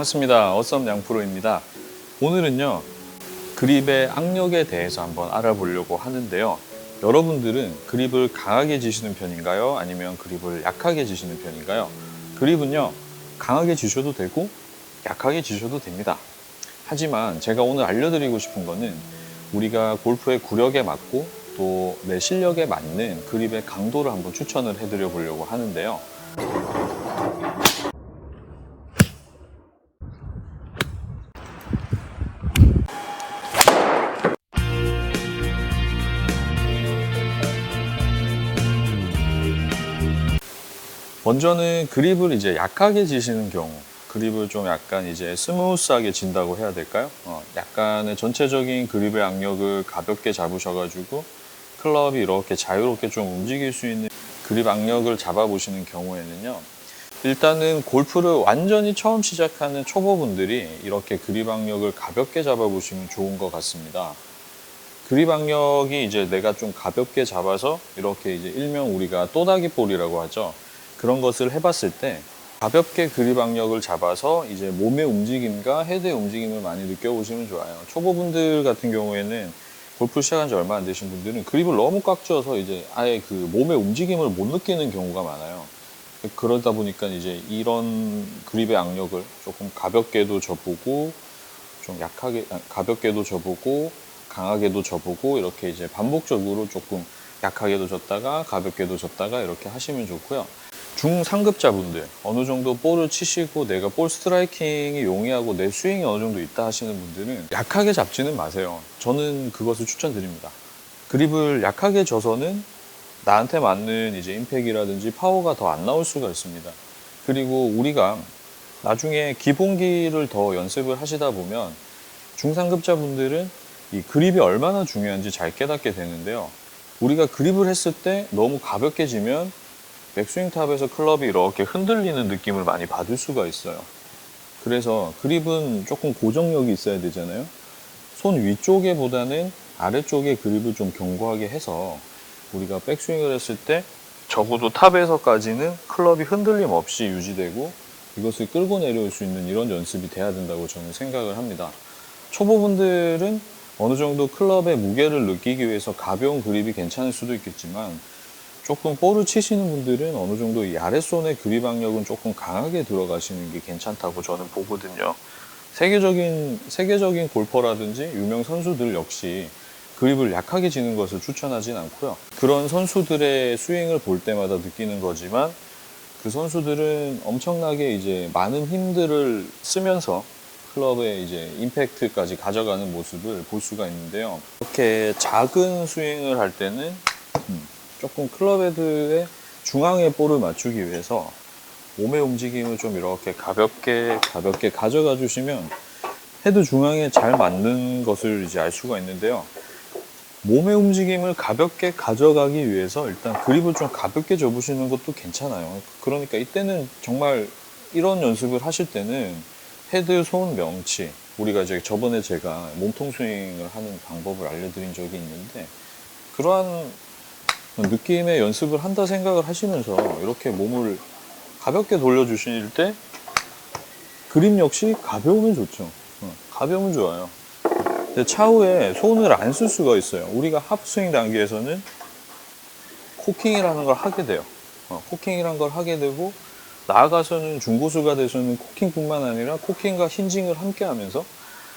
반갑습니다. 어썸 양프로입니다. 오늘은요, 그립의 악력에 대해서 한번 알아보려고 하는데요. 여러분들은 그립을 강하게 쥐시는 편인가요? 아니면 그립을 약하게 쥐시는 편인가요? 그립은요, 강하게 쥐셔도 되고 약하게 쥐셔도 됩니다. 하지만 제가 오늘 알려드리고 싶은 거는 우리가 골프의 구력에 맞고 또 내 실력에 맞는 그립의 강도를 한번 추천을 해드려 보려고 하는데요. 먼저는 그립을 이제 약하게 지시는 경우, 그립을 좀 약간 이제 스무스하게 진다고 해야 될까요? 약간의 전체적인 그립의 악력을 가볍게 잡으셔가지고 클럽이 이렇게 자유롭게 좀 움직일 수 있는 그립 악력을 잡아보시는 경우에는요. 일단은 골프를 완전히 처음 시작하는 초보분들이 이렇게 그립 악력을 가볍게 잡아보시면 좋은 것 같습니다. 그립 악력이 이제 내가 좀 가볍게 잡아서 이렇게 이제 일명 우리가 또다기 볼이라고 하죠. 그런 것을 해봤을 때 가볍게 그립 악력을 잡아서 이제 몸의 움직임과 헤드의 움직임을 많이 느껴보시면 좋아요. 초보분들 같은 경우에는 골프 시작한 지 얼마 안 되신 분들은 그립을 너무 꽉 쥐어서 이제 아예 그 몸의 움직임을 못 느끼는 경우가 많아요. 그러다 보니까 이제 이런 그립의 악력을 조금 가볍게도 줘보고 좀 약하게, 가볍게도 줘보고 강하게도 줘보고 이렇게 이제 반복적으로 조금 약하게도 줬다가 가볍게도 줬다가 이렇게 하시면 좋고요. 중상급자분들 어느 정도 볼을 치시고 내가 볼 스트라이킹이 용이하고 내 스윙이 어느 정도 있다 하시는 분들은 약하게 잡지는 마세요. 저는 그것을 추천드립니다. 그립을 약하게 줘서는 나한테 맞는 이제 임팩이라든지 파워가 더 안 나올 수가 있습니다. 그리고 우리가 나중에 기본기를 더 연습을 하시다 보면 중상급자분들은 이 그립이 얼마나 중요한지 잘 깨닫게 되는데요. 우리가 그립을 했을 때 너무 가볍게 지면 백스윙 탑에서 클럽이 이렇게 흔들리는 느낌을 많이 받을 수가 있어요. 그래서 그립은 조금 고정력이 있어야 되잖아요. 손 위쪽에 보다는 아래쪽에 그립을 좀 견고하게 해서 우리가 백스윙을 했을 때 적어도 탑에서까지는 클럽이 흔들림 없이 유지되고 이것을 끌고 내려올 수 있는 이런 연습이 돼야 된다고 저는 생각을 합니다. 초보분들은 어느 정도 클럽의 무게를 느끼기 위해서 가벼운 그립이 괜찮을 수도 있겠지만 조금 볼을 치시는 분들은 어느 정도 이 아랫손의 그립 악력은 조금 강하게 들어가시는 게 괜찮다고 저는 보거든요. 세계적인 골퍼라든지 유명 선수들 역시 그립을 약하게 지는 것을 추천하진 않고요. 그런 선수들의 스윙을 볼 때마다 느끼는 거지만 그 선수들은 엄청나게 이제 많은 힘들을 쓰면서 클럽의 이제 임팩트까지 가져가는 모습을 볼 수가 있는데요. 이렇게 작은 스윙을 할 때는 조금 클럽 헤드의 중앙에 볼을 맞추기 위해서 몸의 움직임을 좀 이렇게 가볍게 가져가 주시면 헤드 중앙에 잘 맞는 것을 이제 알 수가 있는데요. 몸의 움직임을 가볍게 가져가기 위해서 일단 그립을 좀 가볍게 접으시는 것도 괜찮아요. 그러니까 이때는 정말 이런 연습을 하실 때는 헤드, 손, 명치, 우리가 이제 저번에 제가 몸통 스윙을 하는 방법을 알려드린 적이 있는데 그러한 느낌의 연습을 한다 생각을 하시면서 이렇게 몸을 가볍게 돌려주실 때 그립 역시 가벼우면 좋죠. 가벼우면 좋아요. 근데 차후에 손을 안 쓸 수가 있어요. 우리가 하프스윙 단계에서는 코킹이라는 걸 하게 돼요. 코킹이라는 걸 하게 되고 나아가서는 중고수가 돼서는 코킹뿐만 아니라 코킹과 힌징을 함께 하면서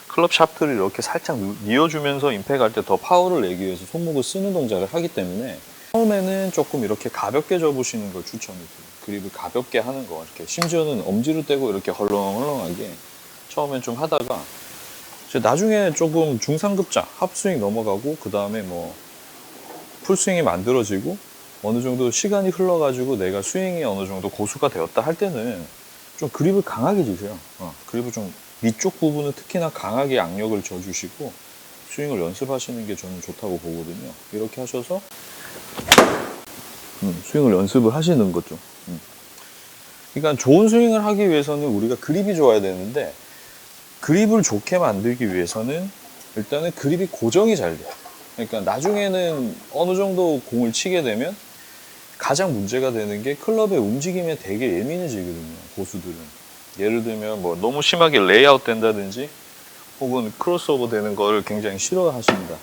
클럽 샤프트를 이렇게 살짝 뉘어주면서 임팩할 때 더 파워를 내기 위해서 손목을 쓰는 동작을 하기 때문에 처음에는 조금 이렇게 가볍게 접으시는 걸 추천해드려요. 그립을 가볍게 하는 거. 이렇게 심지어는 엄지를 떼고 이렇게 헐렁헐렁하게 처음엔 좀 하다가 나중에 조금 중상급자 합스윙 넘어가고 그 다음에 뭐 풀스윙이 만들어지고 어느 정도 시간이 흘러가지고 내가 스윙이 어느 정도 고수가 되었다 할 때는 좀 그립을 강하게 주세요. 그립을 좀 위쪽 부분은 특히나 강하게 악력을 줘주시고 스윙을 연습하시는 게 저는 좋다고 보거든요. 이렇게 하셔서 스윙을 연습을 하시는 거죠. 그러니까 좋은 스윙을 하기 위해서는 우리가 그립이 좋아야 되는데 그립을 좋게 만들기 위해서는 일단은 그립이 고정이 잘 돼요. 그러니까 나중에는 어느 정도 공을 치게 되면 가장 문제가 되는 게 클럽의 움직임에 되게 예민해지거든요, 고수들은. 예를 들면 뭐 너무 심하게 레이아웃 된다든지 혹은 크로스오버 되는 걸 굉장히 싫어하십니다.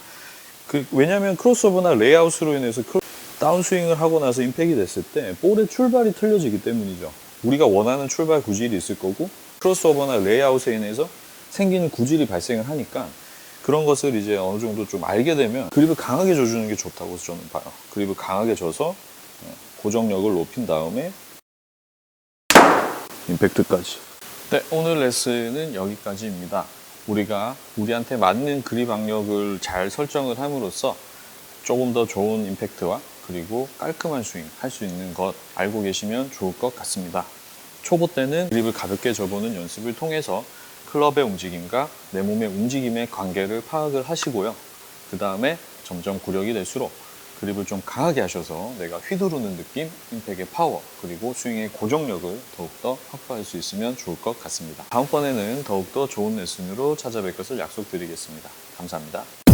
왜냐하면 크로스오버나 레이아웃으로 인해서 다운스윙을 하고 나서 임팩이 됐을 때 볼의 출발이 틀려지기 때문이죠. 우리가 원하는 출발 구질이 있을 거고 크로스오버나 레이아웃에 인해서 생기는 구질이 발생을 하니까 그런 것을 이제 어느 정도 좀 알게 되면 그립을 강하게 줘주는 게 좋다고 저는 봐요. 그립을 강하게 줘서 고정력을 높인 다음에 임팩트까지. 네, 오늘 레슨은 여기까지입니다. 우리가 우리한테 맞는 그립 악력을 잘 설정을 함으로써 조금 더 좋은 임팩트와 그리고 깔끔한 스윙 할 수 있는 것 알고 계시면 좋을 것 같습니다. 초보 때는 그립을 가볍게 줘보는 연습을 통해서 클럽의 움직임과 내 몸의 움직임의 관계를 파악을 하시고요. 그 다음에 점점 구력이 될수록 그립을 좀 강하게 하셔서 내가 휘두르는 느낌, 임팩의 파워, 그리고 스윙의 고정력을 더욱더 확보할 수 있으면 좋을 것 같습니다. 다음번에는 더욱더 좋은 레슨으로 찾아뵐 것을 약속드리겠습니다. 감사합니다.